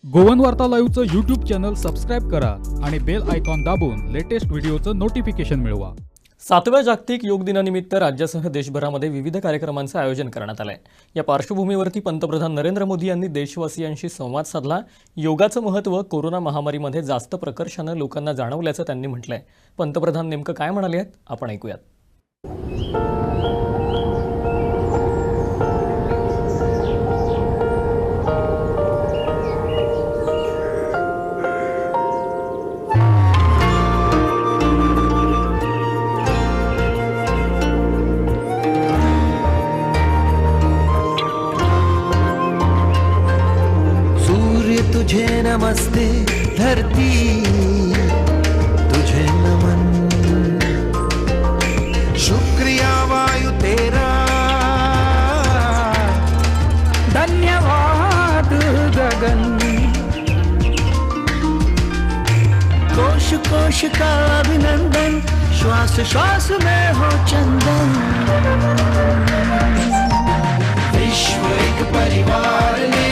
गोवन वार्ता लाईव्हचं YouTube channel subscribe करा आणि बेल आयकॉन दाबून लेटेस्ट व्हिडिओचं नोटिफिकेशन मिळवा। 7व्या जागतिक योग दिनानिमित्त राज्यासह देशभरामध्ये विविध कार्यक्रमांचं आयोजन करण्यात आलंय। या पार्श्वभूमीवरती पंतप्रधान नरेंद्र मोदी यांनी देशवासियांशी संवाद साधला। योगाचं महत्त्व कोरोना महामारीमध्ये जास्त प्रकर्षाने लोकांना जाणवल्याचं त्यांनी म्हटलंय। पंतप्रधान नेमकं काय म्हणाले आहेत आपण ऐकूयात। तुझे नमस्ते धरती तुझे नमन, शुक्रिया वायु तेरा, धन्यवाद गगन, कोश कोश का अभिनंदन, श्वास श्वास में हो चंदन। विश्व एक परिवार ने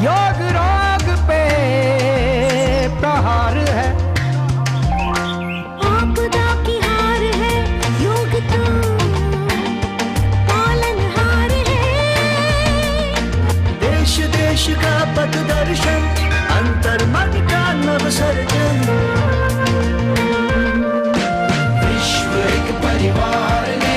योग रोग पे प्रहार है, आपदा की हार है, योग तो पालनहार है। देश देश का पथदर्शन, अंतर्मन का नवसर्जन। विश्व एक परिवार ने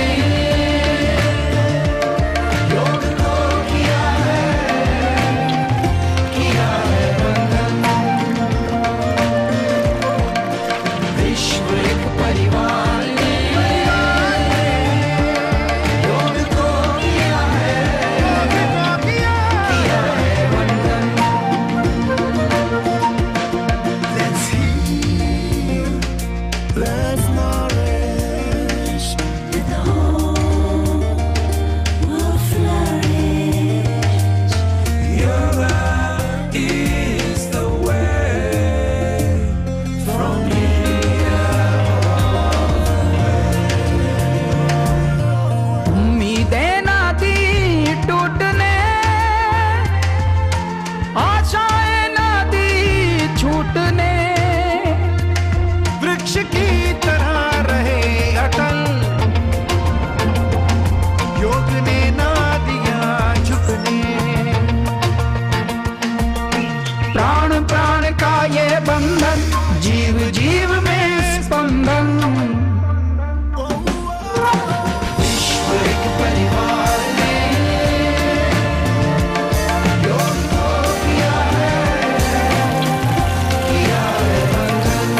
की तरह रहे अटल, योग ने ना दिया झुकने। प्राण प्राण का ये बंधन, जीव जीव में स्पंदन। विश्व एक परिवार ने योग को किया है, किया है बंधन।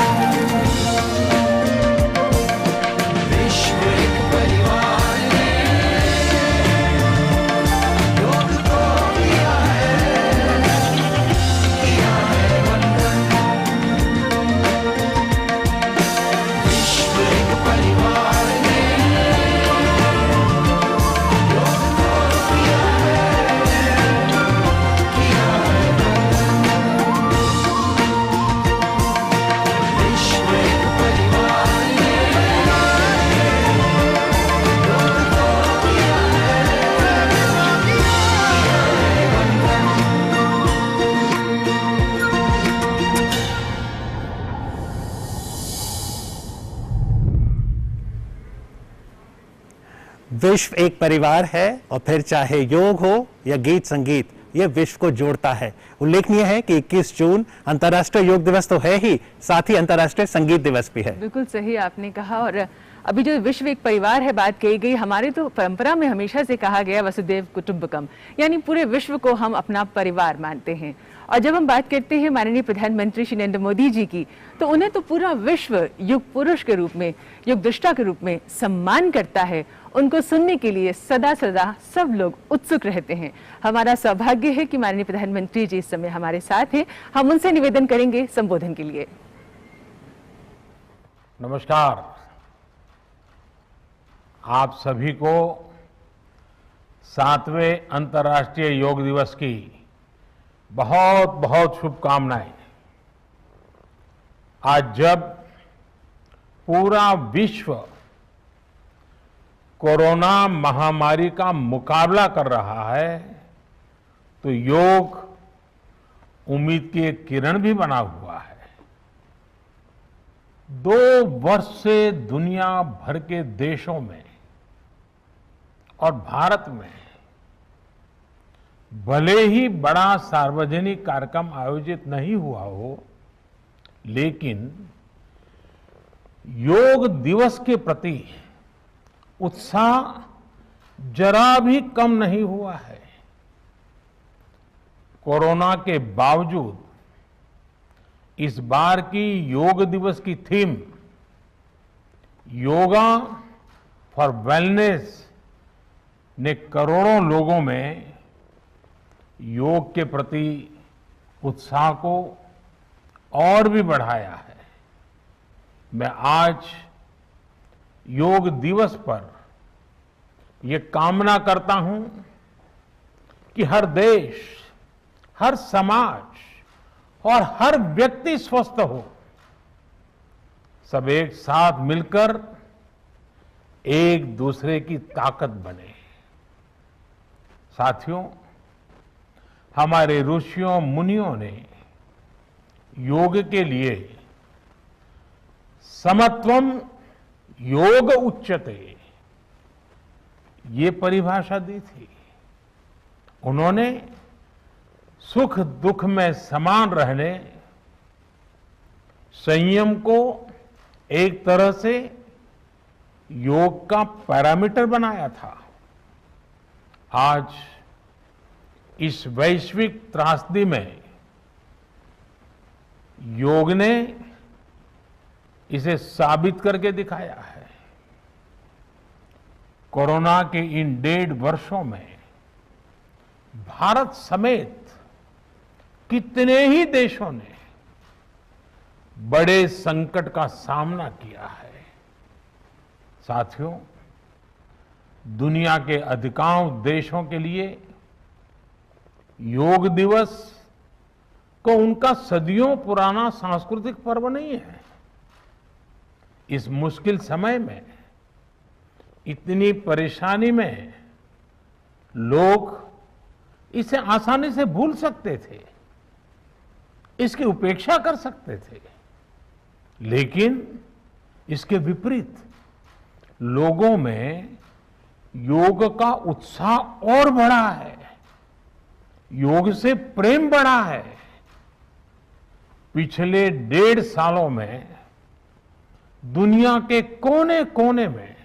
विश्व एक परिवार है और फिर चाहे योग हो या गीत संगीत, ये विश्व को जोड़ता है। उल्लेखनीय है कि 21 जून अंतर्राष्ट्रीय योग दिवस तो है ही, साथ ही अंतर्राष्ट्रीय संगीत दिवस भी है। बिल्कुल सही आपने कहा। और अभी जो विश्व एक परिवार है बात कही गई, हमारी तो परंपरा में हमेशा से कहा गया वसुदेव कुटुंबकम, यानी पूरे विश्व को हम अपना परिवार मानते हैं। और जब हम बात करते हैं माननीय प्रधानमंत्री श्री नरेंद्र मोदी जी की, तो उन्हें तो पूरा विश्व युग पुरुष के रूप में, युग दृष्टा के रूप में सम्मान करता है। उनको सुनने के लिए सदा सदा सब लोग उत्सुक रहते हैं। हमारा सौभाग्य है कि माननीय प्रधानमंत्री जी इस समय हमारे साथ हैं। हम उनसे निवेदन करेंगे संबोधन के लिए। नमस्कार, आप सभी को 7वें अंतर्राष्ट्रीय योग दिवस की बहुत बहुत शुभकामनाएं। आज जब पूरा विश्व कोरोना महामारी का मुकाबला कर रहा है, तो योग उम्मीद की एक किरण भी बना हुआ है। 2 वर्ष से दुनिया भर के देशों में और भारत में भले ही बड़ा सार्वजनिक कार्यक्रम आयोजित नहीं हुआ हो, लेकिन योग दिवस के प्रति उत्साह जरा भी कम नहीं हुआ है। कोरोना के बावजूद इस बार की योग दिवस की थीम योगा फॉर वेलनेस ने करोड़ों लोगों में योग के प्रति उत्साह को और भी बढ़ाया है। मैं आज योग दिवस पर ये कामना करता हूं कि हर देश, हर समाज और हर व्यक्ति स्वस्थ हो, सब एक साथ मिलकर एक दूसरे की ताकत बने। साथियों, हमारे ऋषियों मुनियों ने योग के लिए समत्वम योग उच्यते ये परिभाषा दी थी। उन्होंने सुख दुख में समान रहने, संयम को एक तरह से योग का पैरामीटर बनाया था। आज इस वैश्विक त्रासदी में योग ने इसे साबित करके दिखाया है। कोरोना के इन 1.5 वर्षों में भारत समेत कितने ही देशों ने बड़े संकट का सामना किया है। साथियों, दुनिया के अधिकांश देशों के लिए योग दिवस को उनका सदियों पुराना सांस्कृतिक पर्व नहीं है। इस मुश्किल समय में, इतनी परेशानी में लोग इसे आसानी से भूल सकते थे, इसकी उपेक्षा कर सकते थे, लेकिन इसके विपरीत लोगों में योग का उत्साह और बढ़ा है, योग से प्रेम बढ़ा है। पिछले 1.5 सालों में दुनिया के कोने कोने में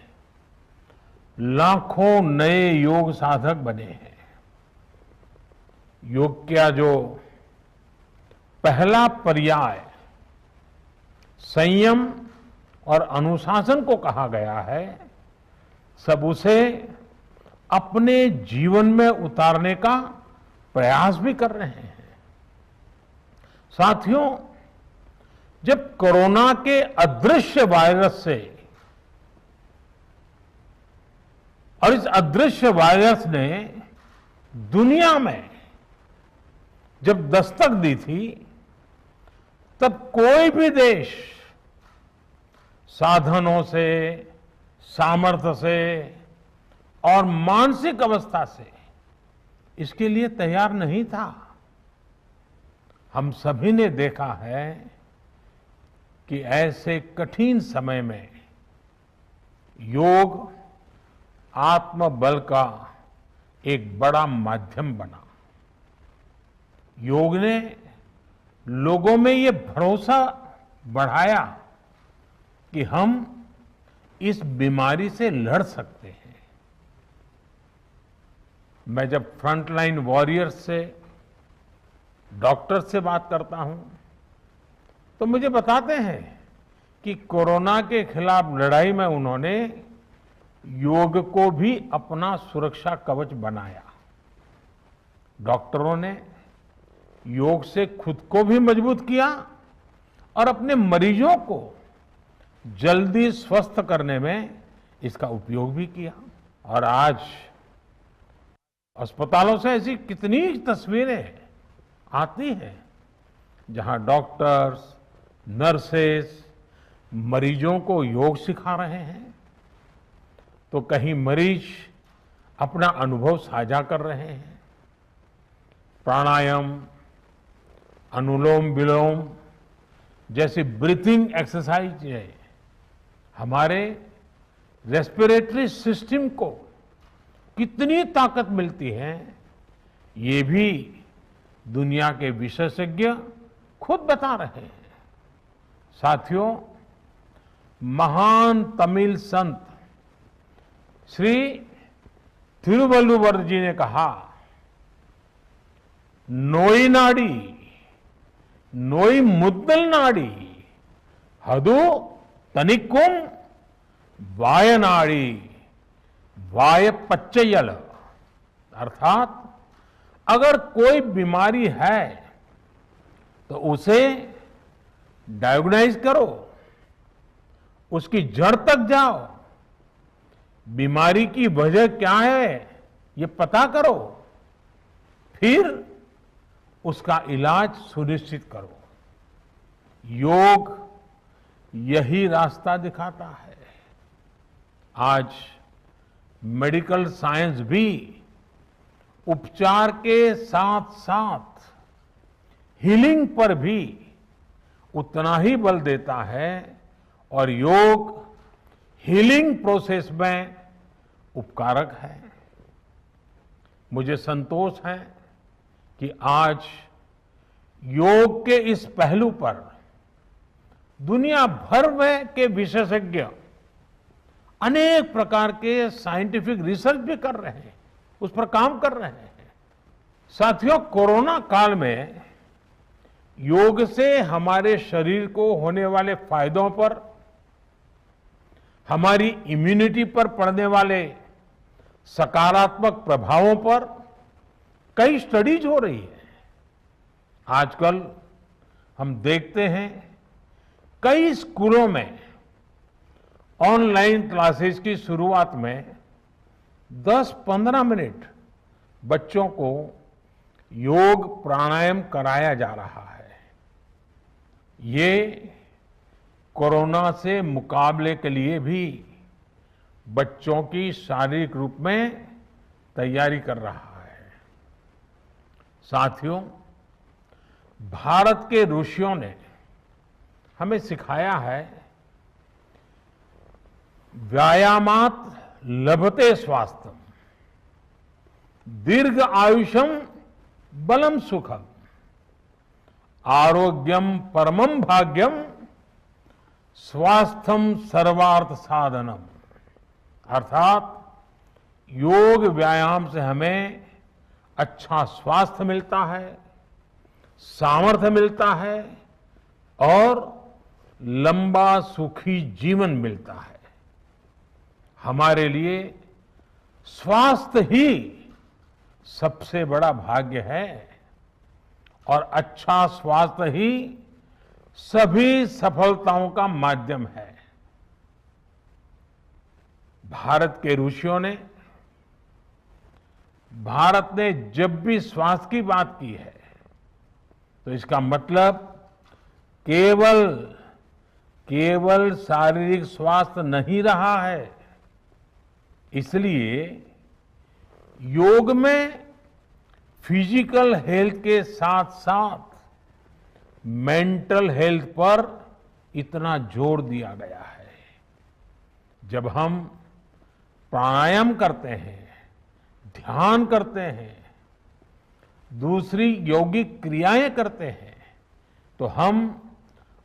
लाखों नए योग साधक बने हैं। योग का जो पहला पर्याय संयम और अनुशासन को कहा गया है, सब उसे अपने जीवन में उतारने का प्रयास भी कर रहे हैं। साथियों, जब कोरोना के अदृश्य वायरस से और इस अदृश्य वायरस ने दुनिया में जब दस्तक दी थी, तब कोई भी देश साधनों से, सामर्थ्य से और मानसिक अवस्था से इसके लिए तैयार नहीं था। हम सभी ने देखा है कि ऐसे कठिन समय में योग आत्मबल का एक बड़ा माध्यम बना। योग ने लोगों में ये भरोसा बढ़ाया कि हम इस बीमारी से लड़ सकते हैं। मैं जब फ्रंटलाइन वॉरियर्स से, डॉक्टर्स से बात करता हूं तो मुझे बताते हैं कि कोरोना के खिलाफ लड़ाई में उन्होंने योग को भी अपना सुरक्षा कवच बनाया। डॉक्टरों ने योग से खुद को भी मजबूत किया और अपने मरीजों को जल्दी स्वस्थ करने में इसका उपयोग भी किया। और आज अस्पतालों से ऐसी कितनी तस्वीरें आती हैं जहां डॉक्टर्स, नर्सेस मरीजों को योग सिखा रहे हैं, तो कहीं मरीज अपना अनुभव साझा कर रहे हैं। प्राणायाम, अनुलोम विलोम जैसी ब्रीथिंग एक्सरसाइज हमारे रेस्पिरेटरी सिस्टम को कितनी ताकत मिलती है, ये भी दुनिया के विशेषज्ञ खुद बता रहे हैं। साथियों, महान तमिल संत श्री तिरुवल्लुवर जी ने कहा, नोई नाडी नोई मुद्दल नाडी हदु तनिकुम वायनाडी वाय पच्चयल। अर्थात अगर कोई बीमारी है तो उसे डायग्नाइज करो, उसकी जड़ तक जाओ, बीमारी की वजह क्या है ये पता करो, फिर उसका इलाज सुनिश्चित करो। योग यही रास्ता दिखाता है। आज मेडिकल साइंस भी उपचार के साथ साथ हीलिंग पर भी उतना ही बल देता है और योग हीलिंग प्रोसेस में उपकारक है। मुझे संतोष है कि आज योग के इस पहलू पर दुनिया भर में के विशेषज्ञ अनेक प्रकार के साइंटिफिक रिसर्च भी कर रहे हैं, उस पर काम कर रहे हैं। साथियों, कोरोना काल में योग से हमारे शरीर को होने वाले फायदों पर, हमारी इम्यूनिटी पर पड़ने वाले सकारात्मक प्रभावों पर कई स्टडीज हो रही है। आजकल हम देखते हैं कई स्कूलों में ऑनलाइन क्लासेस की शुरुआत में 10-15 मिनट बच्चों को योग प्राणायाम कराया जा रहा है। ये कोरोना से मुकाबले के लिए भी बच्चों की शारीरिक रूप में तैयारी कर रहा है। साथियों, भारत के ऋषियों ने हमें सिखाया है, व्यायामात लभते स्वास्थ्यम, दीर्घ आयुषम बलम सुखम, आरोग्यम परमम भाग्यम, स्वास्थ्यम सर्वार्थ साधनम। अर्थात योग व्यायाम से हमें अच्छा स्वास्थ्य मिलता है, सामर्थ्य मिलता है और लंबा सुखी जीवन मिलता है। हमारे लिए स्वास्थ्य ही सबसे बड़ा भाग्य है और अच्छा स्वास्थ्य ही सभी सफलताओं का माध्यम है। भारत के ऋषियों ने, भारत ने जब भी स्वास्थ्य की बात की है तो इसका मतलब केवल शारीरिक स्वास्थ्य नहीं रहा है। इसलिए योग में फिजिकल हेल्थ के साथ साथ मेंटल हेल्थ पर इतना जोर दिया गया है। जब हम प्राणायाम करते हैं, ध्यान करते हैं, दूसरी यौगिक क्रियाएं करते हैं, तो हम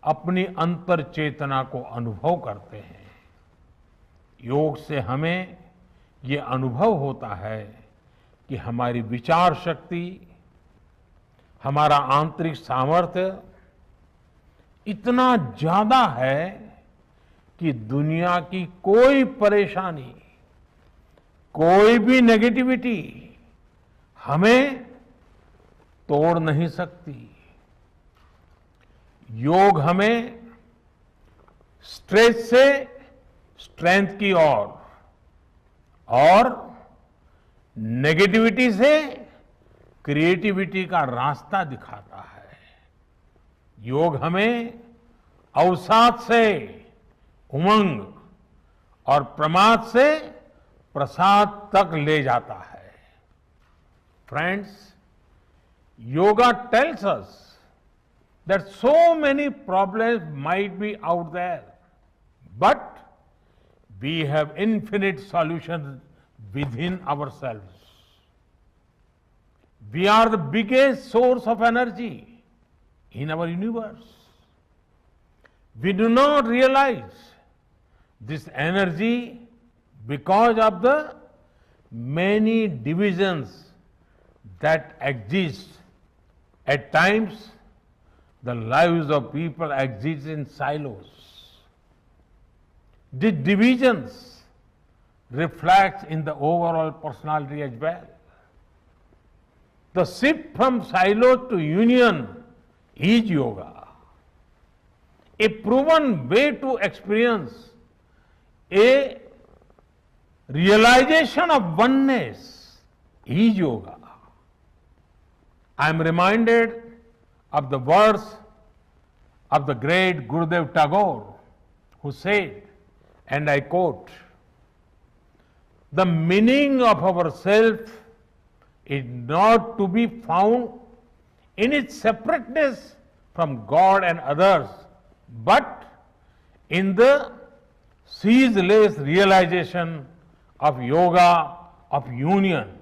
अपनी अंतर चेतना को अनुभव करते हैं। योग से हमें ये अनुभव होता है कि हमारी विचार शक्ति, हमारा आंतरिक सामर्थ्य इतना ज्यादा है कि दुनिया की कोई परेशानी, कोई भी नेगेटिविटी हमें तोड़ नहीं सकती। योग हमें स्ट्रेस से स्ट्रेंथ की ओर और नेगेटिविटी से क्रिएटिविटी का रास्ता दिखाता है। योग हमें अवसाद से उमंग और प्रमाद से प्रसाद तक ले जाता है। Friends, yoga tells us that so many problems might be out there, but we have infinite solutions within ourselves. We are the biggest source of energy in our universe. We do not realize this energy because of the many divisions that exist. At times, the lives of people exist in silos. These divisions reflect in the overall personality as well. The shift from silo to union is yoga. A proven way to experience a realization of oneness is yoga. I am reminded of the words of the great Gurudev Tagore, who said, and I quote, "The meaning of our self is not to be found in its separateness from God and others, but in the ceaseless realization of yoga of union,"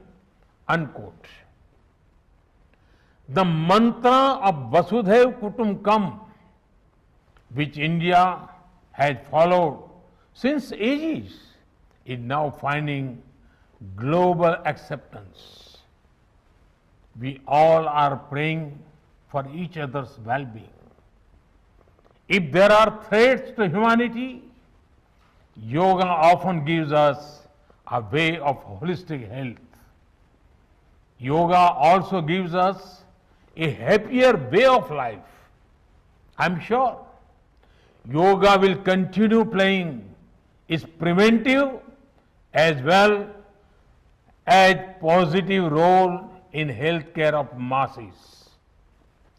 unquote. The mantra of Vasudhaiv Kutumbakam, which India has followed since ages, is now finding global acceptance. We all are praying for each other's well-being. If there are threats to humanity, yoga often gives us a way of holistic health. Yoga also gives us a happier way of life. I'm sure yoga will continue playing its preventive as well as positive role in healthcare of masses.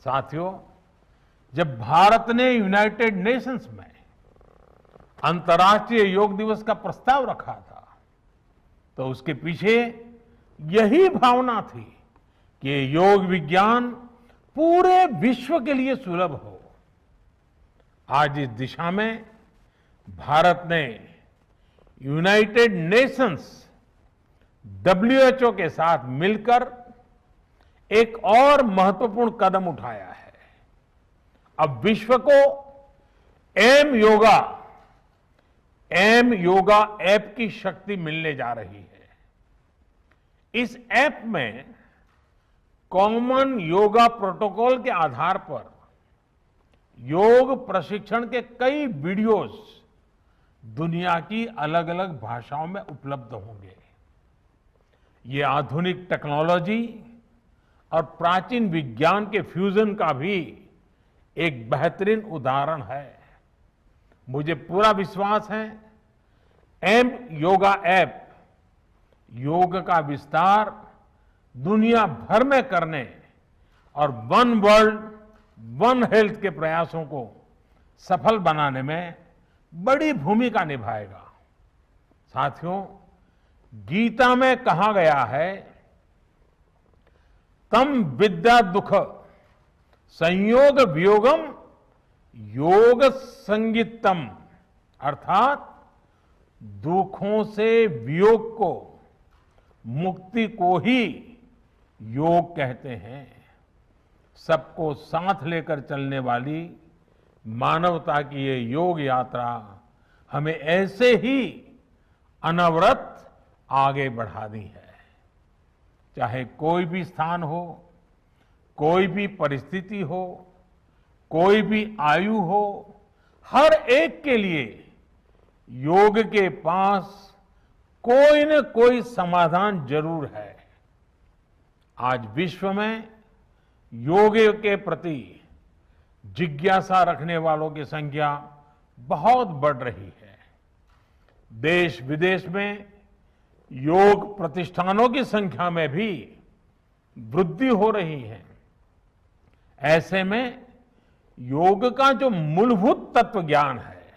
साथियों, जब भारत ने United Nations में अंतर्राष्ट्रीय योग दिवस का प्रस्ताव रखा था, तो उसके पीछे यही भावना थी कि योग विज्ञान पूरे विश्व के लिए सुलभ हो। आज इस दिशा में भारत ने यूनाइटेड नेशंस WHO के साथ मिलकर एक और महत्वपूर्ण कदम उठाया है। अब विश्व को एम योगा ऐप की शक्ति मिलने जा रही है। इस ऐप में कॉमन योगा प्रोटोकॉल के आधार पर योग प्रशिक्षण के कई वीडियोस दुनिया की अलग अलग भाषाओं में उपलब्ध होंगे। ये आधुनिक टेक्नोलॉजी और प्राचीन विज्ञान के फ्यूजन का भी एक बेहतरीन उदाहरण है। मुझे पूरा विश्वास है एम योगा ऐप योग का विस्तार दुनिया भर में करने और वन वर्ल्ड वन हेल्थ के प्रयासों को सफल बनाने में बड़ी भूमिका निभाएगा। साथियों, गीता में कहा गया है, तम विद्या दुख संयोग वियोगम योग संगीतम, अर्थात दुखों से वियोग को, मुक्ति को ही योग कहते हैं। सबको साथ लेकर चलने वाली मानवता की ये योग यात्रा हमें ऐसे ही अनवरत आगे बढ़ानी है। चाहे कोई भी स्थान हो, कोई भी परिस्थिति हो, कोई भी आयु हो, हर एक के लिए योग के पास कोई न कोई समाधान जरूर है। आज विश्व में योग के प्रति जिज्ञासा रखने वालों की संख्या बहुत बढ़ रही है। देश विदेश में योग प्रतिष्ठानों की संख्या में भी वृद्धि हो रही है। ऐसे में योग का जो मूलभूत तत्व ज्ञान है,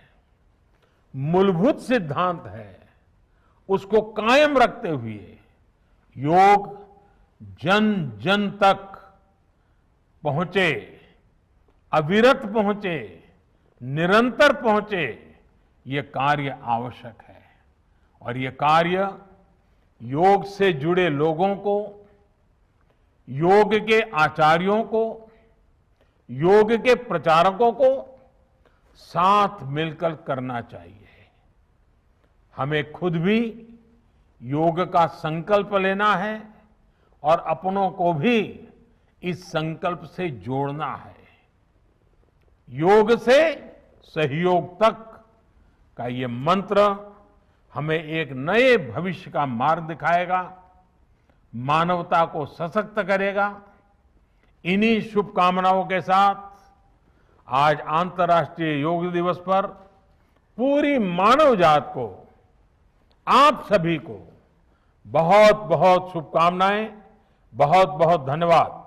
मूलभूत सिद्धांत है, उसको कायम रखते हुए योग जन जन तक पहुंचे, अविरत पहुंचे, निरंतर पहुंचे, ये कार्य आवश्यक है। और ये कार्य योग से जुड़े लोगों को, योग के आचार्यों को, योग के प्रचारकों को साथ मिलकर करना चाहिए। हमें खुद भी योग का संकल्प लेना है और अपनों को भी इस संकल्प से जोड़ना है। योग से सहयोग तक का ये मंत्र हमें एक नए भविष्य का मार्ग दिखाएगा, मानवता को सशक्त करेगा। इन्हीं शुभकामनाओं के साथ आज अंतर्राष्ट्रीय योग दिवस पर पूरी मानव जात को, आप सभी को बहुत बहुत शुभकामनाएं, बहुत बहुत धन्यवाद।